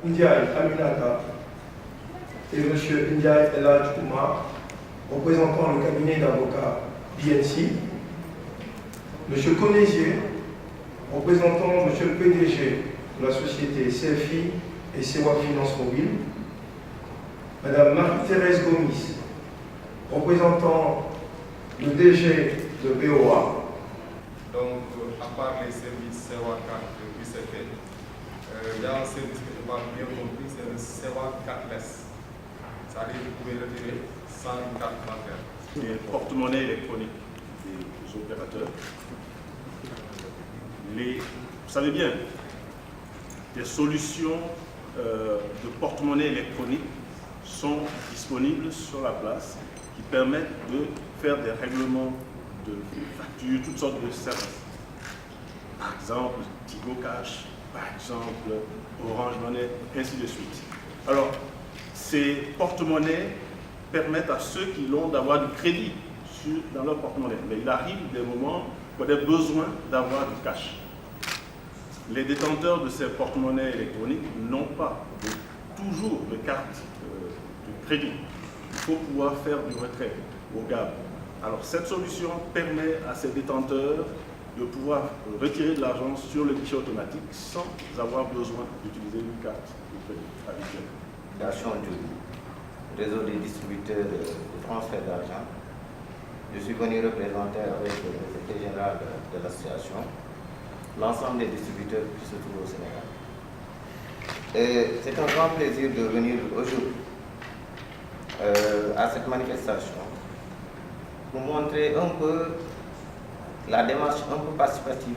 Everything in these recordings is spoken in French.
Ndiaye Aminata et M. Ndiaye Eladj Oumar, représentant le cabinet d'avocats BNC, M. Konézier, représentant M. le PDG de la société CFI et CEWA Finance Mobile, Mme Marie-Thérèse Gomis, représentant le DG de BOA. Donc, à part les services CEWA 4 de UCP, il y a un service que je n'ai pas bien compris, c'est le CEWA 4S. C'est-à-dire que vous pouvez retirer sans une carte bancaire. Les porte-monnaie électroniques des opérateurs. Vous savez bien, des solutions de porte-monnaie électronique sont disponibles sur la place qui permettent de faire des règlements de factures, toutes sortes de services. Par exemple, Tigo Cash, par exemple, Orange Money, ainsi de suite. Alors, ces porte-monnaies permettent à ceux qui l'ont d'avoir du crédit dans leur porte-monnaie. Mais il arrive des moments où il y a besoin d'avoir du cash. Les détenteurs de ces porte-monnaies électroniques n'ont pas toujours de carte de crédit. Il faut pouvoir faire du retrait au GAB. Alors cette solution permet à ces détenteurs de pouvoir retirer de l'argent sur le guichet automatique sans avoir besoin d'utiliser une carte de crédit habituelle. Création du réseau des distributeurs de transfert d'argent. Je suis venu représenter avec le secrétaire général de l'association l'ensemble des distributeurs qui se trouvent au Sénégal. C'est un grand plaisir de venir aujourd'hui à cette manifestation pour montrer un peu la démarche un peu participative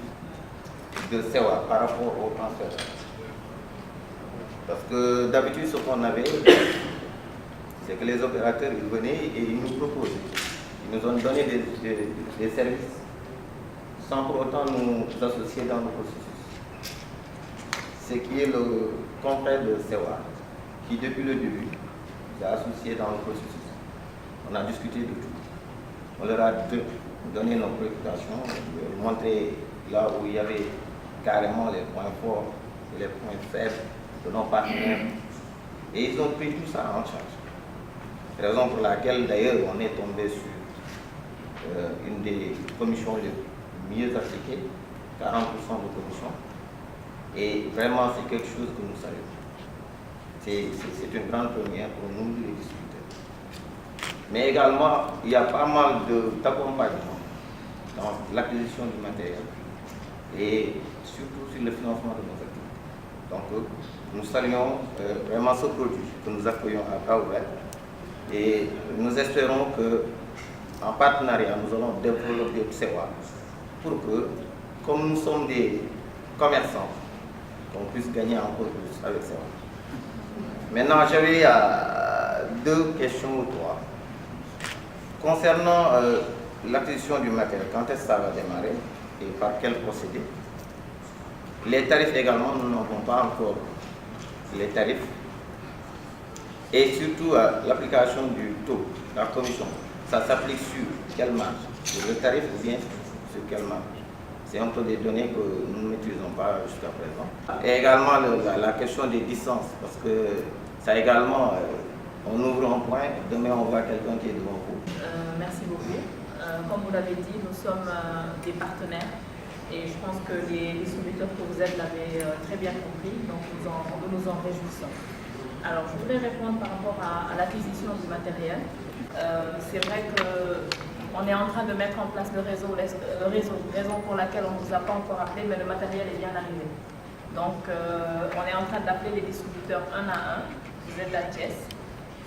de CEWA par rapport au transfert. Parce que d'habitude, ce qu'on avait, c'est que les opérateurs ils venaient et ils nous proposaient. Ils nous ont donné des services sans pour autant nous associer dans le processus. Ce qui est le confrère de CEWA, qui depuis le début s'est associé dans le processus. On a discuté de tout. On leur a donné nos préoccupations, montré là où il y avait carrément les points forts et les points faibles de nos partenaires. Et ils ont pris tout ça en charge. Raison pour laquelle d'ailleurs on est tombé sur une des commissions les mieux appliquées, 40% de commission. Et vraiment c'est quelque chose que nous saluons. C'est une grande première pour nous les distributeurs. Mais également, il y a pas mal d'accompagnement dans l'acquisition du matériel et surtout sur le financement de nos activités. Donc, nous saluons vraiment ce produit que nous accueillons à bras ouverts et nous espérons que, en partenariat, nous allons développer le CEWA pour que, comme nous sommes des commerçants, qu'on puisse gagner encore plus avec CEWA. Maintenant, j'avais deux questions ou trois. Concernant l'acquisition du matériel, quand est-ce que ça va démarrer et par quel procédé? Les tarifs également, nous n'avons pas encore les tarifs. Et surtout l'application du taux, la commission, ça s'applique sur quelle marge? Sur le tarif ou bien sur quelle marge? C'est un peu des données que nous ne maîtrisons pas jusqu'à présent. Et également la question des distances, parce que ça également, on ouvre un point, demain on voit quelqu'un qui est devant vous. Merci beaucoup. Comme vous l'avez dit, nous sommes des partenaires et je pense que les distributeurs que vous êtes l'avaient très bien compris, donc nous nous en réjouissons. Alors je voudrais répondre par rapport à l'acquisition du matériel. C'est vrai qu'on est en train de mettre en place le réseau, raison pour laquelle on ne vous a pas encore appelé, mais le matériel est bien arrivé. Donc on est en train d'appeler les distributeurs un à un. Vous êtes à Thiès,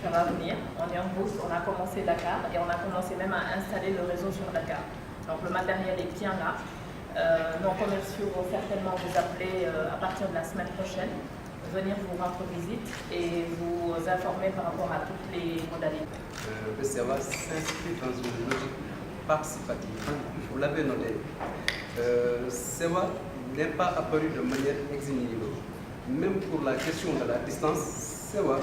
ça va venir, on est en route, on a commencé Dakar et on a commencé même à installer le réseau sur Dakar. Donc le matériel est bien là. Nos commerciaux vont certainement vous appeler à partir de la semaine prochaine, venir vous rendre visite et vous informer par rapport à toutes les modalités. Le CEWA s'inscrit dans une logique participative. Vous l'avez noté. Le CEWA n'est pas apparu de manière ex nihilo. Même pour la question de la distance, CEWA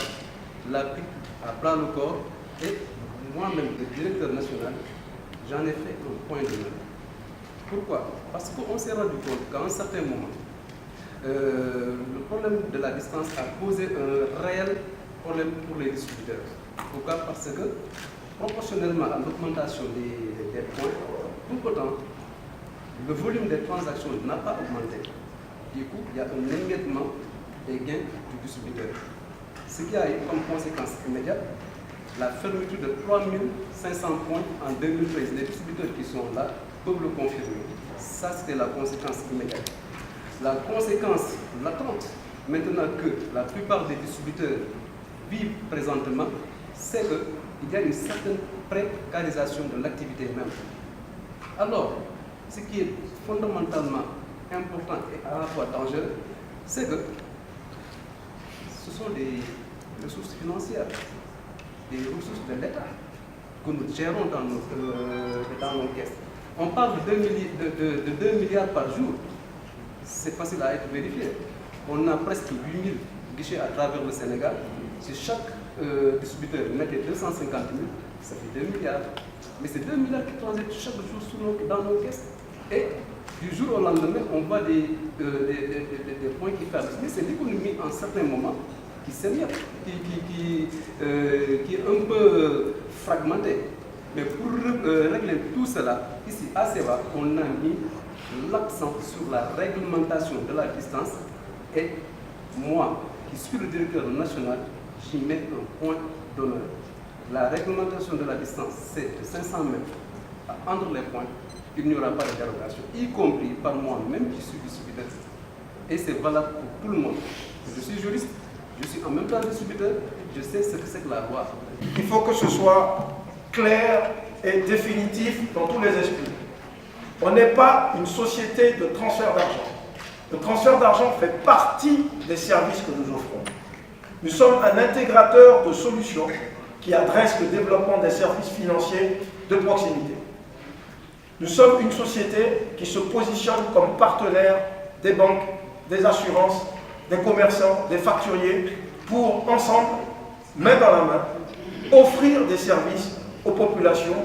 l'a pris à bras le corps et moi-même, le directeur national, j'en ai fait un point de vue. Pourquoi? Parce qu'on s'est rendu compte qu'à un certain moment, le problème de la distance a posé un réel problème pour les distributeurs. Pourquoi? Parce que proportionnellement à l'augmentation des points, tout autant, le volume des transactions n'a pas augmenté. Du coup, il y a un émiettement des gains du distributeur. Ce qui a eu comme conséquence immédiate la fermeture de 3500 points en 2013. Les distributeurs qui sont là peuvent le confirmer. Ça, c'était la conséquence immédiate. La conséquence latente, maintenant que la plupart des distributeurs vivent présentement, c'est qu'il y a une certaine précarisation de l'activité même. Alors, ce qui est fondamentalement important et à la fois dangereux, c'est que ce sont des ressources financières, des ressources de l'État que nous gérons dans nos caisses. On parle de 2 milliards par jour. C'est facile à être vérifié. On a presque 8000 guichets à travers le Sénégal. Si chaque distributeur mettait 250 000, ça fait 2 milliards. Mais c'est 2 milliards qui transitent chaque jour dans nos caisses. Et du jour au lendemain, on voit des points qui ferment. Mais c'est l'économie en certains moments qui s'émiette, qui est un peu fragmentée. Mais pour régler tout cela, ici à SEWA, on a mis l'accent sur la réglementation de la distance. Et moi, qui suis le directeur national, j'y mets un point d'honneur. La réglementation de la distance, c'est de 500 mètres. Entre les points, il n'y aura pas de dérogation, y compris par moi-même qui suis distributeur. Et c'est valable pour tout le monde. Je suis juriste, je suis en même temps distributeur, je sais ce que c'est que la loi. Il faut que ce soit clair et définitif dans tous les esprits. On n'est pas une société de transfert d'argent. Le transfert d'argent fait partie des services que nous offrons. Nous sommes un intégrateur de solutions qui adresse le développement des services financiers de proximité. Nous sommes une société qui se positionne comme partenaire des banques, des assurances, des commerçants, des facturiers, pour ensemble, main dans la main, offrir des services aux populations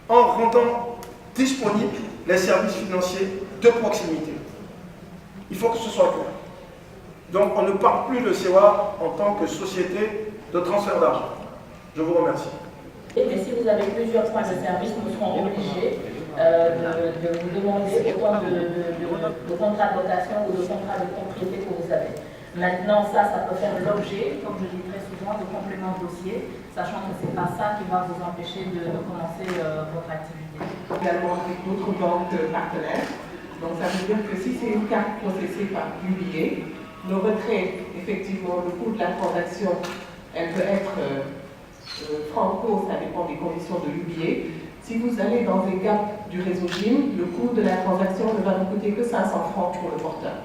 en rendant disponibles les services financiers de proximité. Il faut que ce soit clair. Donc on ne parle plus de SEWA en tant que société de transfert d'argent. Je vous remercie. Mais si vous avez plusieurs points de service, nous serons obligés de vous demander autant de contrats de location ou de contrats de propriété que vous avez. Maintenant, ça peut faire l'objet, comme je dis très souvent, de compléments de dossier, sachant que ce n'est pas ça qui va vous empêcher de commencer votre activité. Également avec d'autres banques partenaires. Donc ça veut dire que si c'est une carte processée par UBA, le retrait, effectivement, le coût de la transaction, elle peut être franco, ça dépend des conditions de l'UBA. Si vous allez dans les gaps du réseau GIM, le coût de la transaction ne va vous coûter que 500 francs pour le porteur.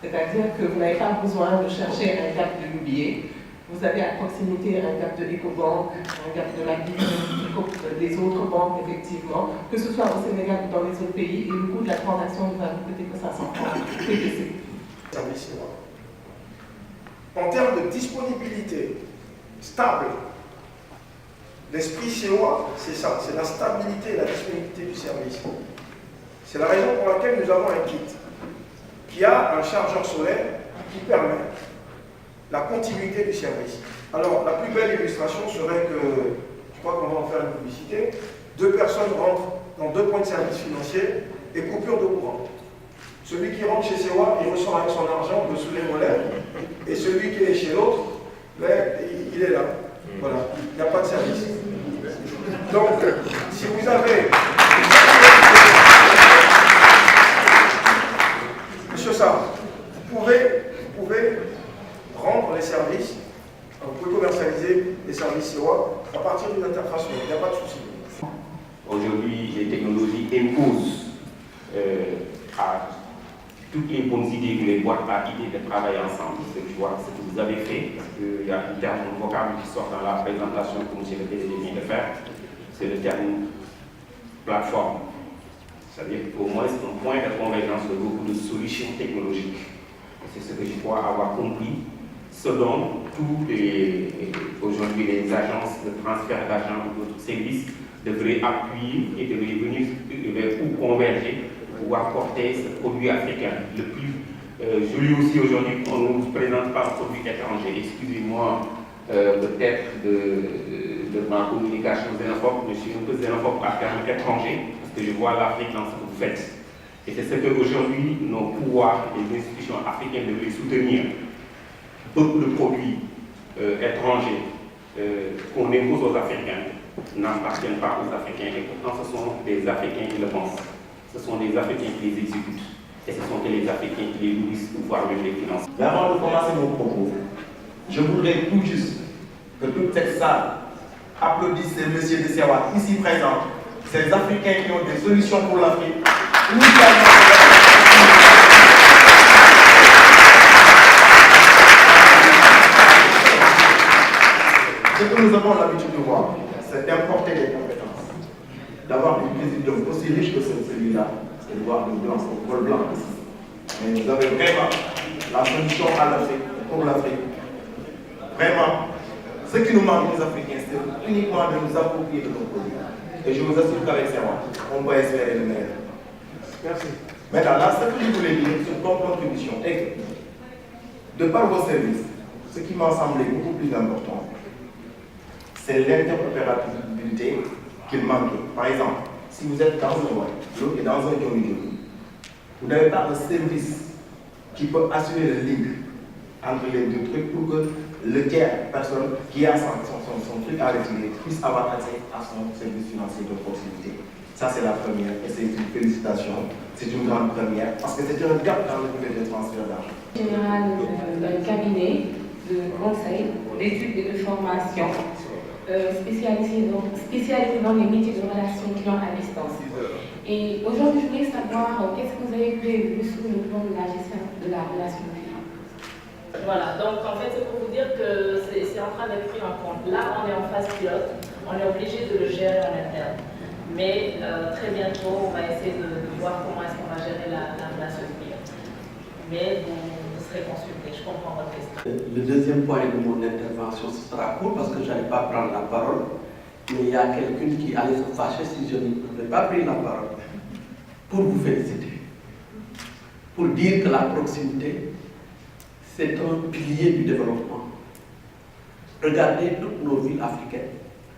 C'est-à-dire que vous n'avez pas besoin de chercher un gap de l'UBA. Vous avez à proximité un gap de Ecobank, un gap de la BIC, les autres banques, effectivement, que ce soit au Sénégal ou dans les autres pays, et le coût de la transaction ne va vous coûter que 500 francs PTC. En termes de disponibilité stable, l'esprit SEWA, c'est ça, c'est la stabilité et la disponibilité du service. C'est la raison pour laquelle nous avons un kit qui a un chargeur solaire qui permet la continuité du service. Alors, la plus belle illustration serait que, je crois qu'on va en faire une publicité, 2 personnes rentrent dans 2 points de service financier et coupure de courant. Celui qui rentre chez SEWA, il ressort avec son argent sous les mollets, et celui qui est chez l'autre, il est là. Voilà, il n'y a pas de service. Donc, si vous avez... Monsieur Sam, vous pouvez rendre les services, vous pouvez commercialiser les services SEWA à partir d'une interface web, il n'y a pas de souci. Aujourd'hui, les technologies imposent à toutes les bonnes idées que les boîtes à idées de travailler ensemble. Ce que vous avez fait, parce qu'il y a un terme vocable qui sort dans la présentation que M. le PDG vient de faire, c'est le terme plateforme. C'est-à-dire qu'au moins c'est un point de convergence de beaucoup de solutions technologiques. C'est ce que je crois avoir compris, ce dont aujourd'hui les agences de transfert d'argent ou d'autres services devraient appuyer et devraient venir vers où converger pour apporter ce produit africain le plus Je lis aussi aujourd'hui qu'on ne nous présente pas un produit étranger. Excusez-moi peut-être de ma communication xénophobe, mais je suis un peu xénophobe à terme étranger, parce que je vois l'Afrique dans ce que vous faites. Et c'est ce qu'aujourd'hui nos pouvoirs et les institutions africaines devraient soutenir. Beaucoup de produits étrangers qu'on impose aux Africains n'appartiennent pas aux Africains, et pourtant ce sont des Africains qui le pensent. Ce sont des Africains qui les exécutent. Et ce sont les Africains qui les nourrissent, voire même les financent. Mais avant de commencer mon propos, je voudrais tout juste que toute cette salle applaudisse ces messieurs de Sewa ici présents, ces Africains qui ont des solutions pour l'Afrique. Ce que nous avons l'habitude de voir, c'est d'importer des compétences, d'avoir une présidence aussi riche que celui-là, c'est de voir le blanc, le vol blanc ici. Mais vous avez vraiment la solution à l'Afrique, pour l'Afrique. Vraiment, ce qui nous manque aux Africains, c'est uniquement de nous approprier de nos produits. Et je vous assure qu'avec Sewa, on peut espérer le meilleur. Merci. Maintenant, là, ce que je voulais dire sur ton contribution est que, de par vos services, ce qui m'a semblé beaucoup plus important, c'est l'interopérabilité qu'il manquait. Par exemple, si vous êtes dans un web, l'autre est dans un Johnny, vous n'avez pas un service qui peut assurer le link entre les deux trucs pour que le tiers personne qui a son truc à retirer puisse avoir accès à son service financier de proximité. Ça, c'est la première et c'est une félicitation. C'est une grande première parce que c'est un gap dans le niveau de transfert d'argent. Général d'un cabinet de conseil, d'études et de formation spécialisé dans les métiers de relations clients à distance. Et aujourd'hui, je voulais savoir qu'est-ce que vous avez prévu sur le plan de la gestion de la relation client. Voilà, donc en fait, c'est pour vous dire que c'est en train d'être pris en compte. Là, on est en phase pilote, on est obligé de le gérer en interne. Mais très bientôt, on va essayer de voir comment est-ce qu'on va gérer la relation client. Mais vous serez consulté, je comprends votre question. Le deuxième point de mon intervention, ce sera court parce que je n'allais pas prendre la parole. Mais il y a quelqu'un qui allait se fâcher si je n'avais pas pris la parole. Pour vous féliciter. Pour dire que la proximité, c'est un pilier du développement. Regardez toutes nos villes africaines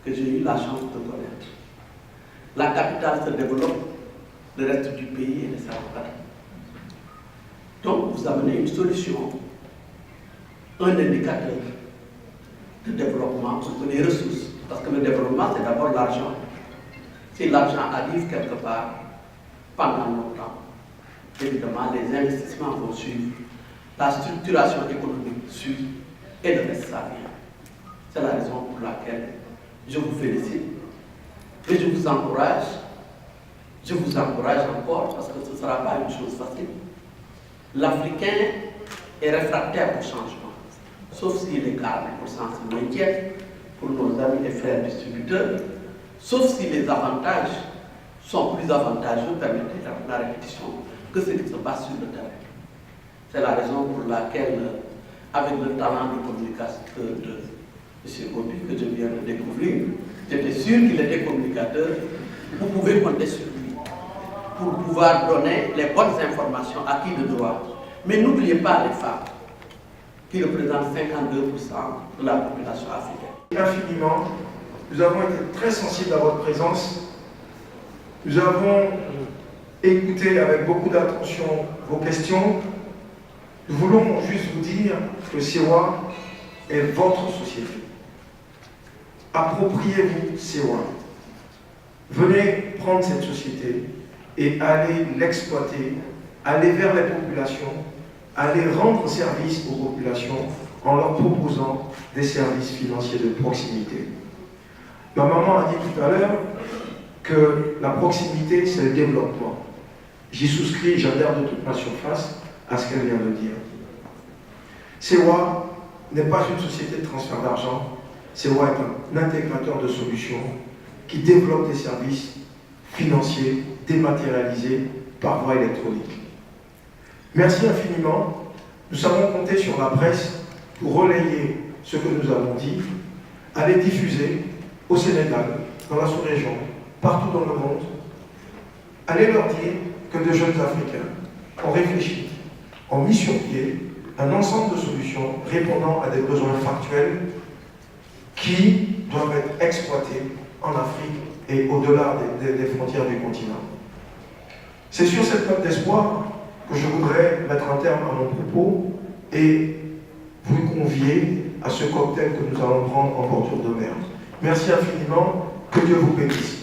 que j'ai eu la chance de connaître. La capitale se développe, le reste du pays est laissé à côté. Donc, vous amenez une solution, un indicateur de développement sur les ressources. Parce que le développement, c'est d'abord l'argent. Si l'argent arrive quelque part, pendant longtemps, évidemment, les investissements vont suivre, la structuration économique suit, et le reste, ça vient. C'est la raison pour laquelle je vous félicite. Et je vous encourage encore, parce que ce ne sera pas une chose facile. L'Africain est réfractaire au changement, sauf s'il est calme pour sensible inquiet pour nos amis et frères distributeurs, sauf si les avantages sont plus avantageux, permettez la répétition, que ce qui se passe sur le terrain. C'est la raison pour laquelle, avec le talent de communication de M. Gopi, que je viens de découvrir, j'étais sûr qu'il était communicateur. Vous pouvez compter sur lui pour pouvoir donner les bonnes informations à qui de droit. Mais n'oubliez pas les femmes, qui représentent 52% de la population africaine. Infiniment, nous avons été très sensibles à votre présence. Nous avons écouté avec beaucoup d'attention vos questions. Nous voulons juste vous dire que Sewa est votre société. Appropriez-vous Sewa. Venez prendre cette société et allez l'exploiter, aller vers les populations, aller rendre service aux populations en leur proposant des services financiers de proximité. Ma maman a dit tout à l'heure que la proximité, c'est le développement. J'y souscris, j'adhère de toute ma surface à ce qu'elle vient de dire. Sewa n'est pas une société de transfert d'argent. Sewa est un intégrateur de solutions qui développe des services financiers dématérialisés par voie électronique. Merci infiniment. Nous savons compter sur la presse pour relayer ce que nous avons dit, aller diffuser au Sénégal, dans la sous-région, partout dans le monde, aller leur dire que de jeunes Africains ont réfléchi ont mis sur pied un ensemble de solutions répondant à des besoins factuels qui doivent être exploités en Afrique et au-delà des frontières du continent. C'est sur cette note d'espoir que je voudrais mettre un terme à mon propos et vous convier à ce cocktail que nous allons prendre en bordure de mer. Merci infiniment, que Dieu vous bénisse.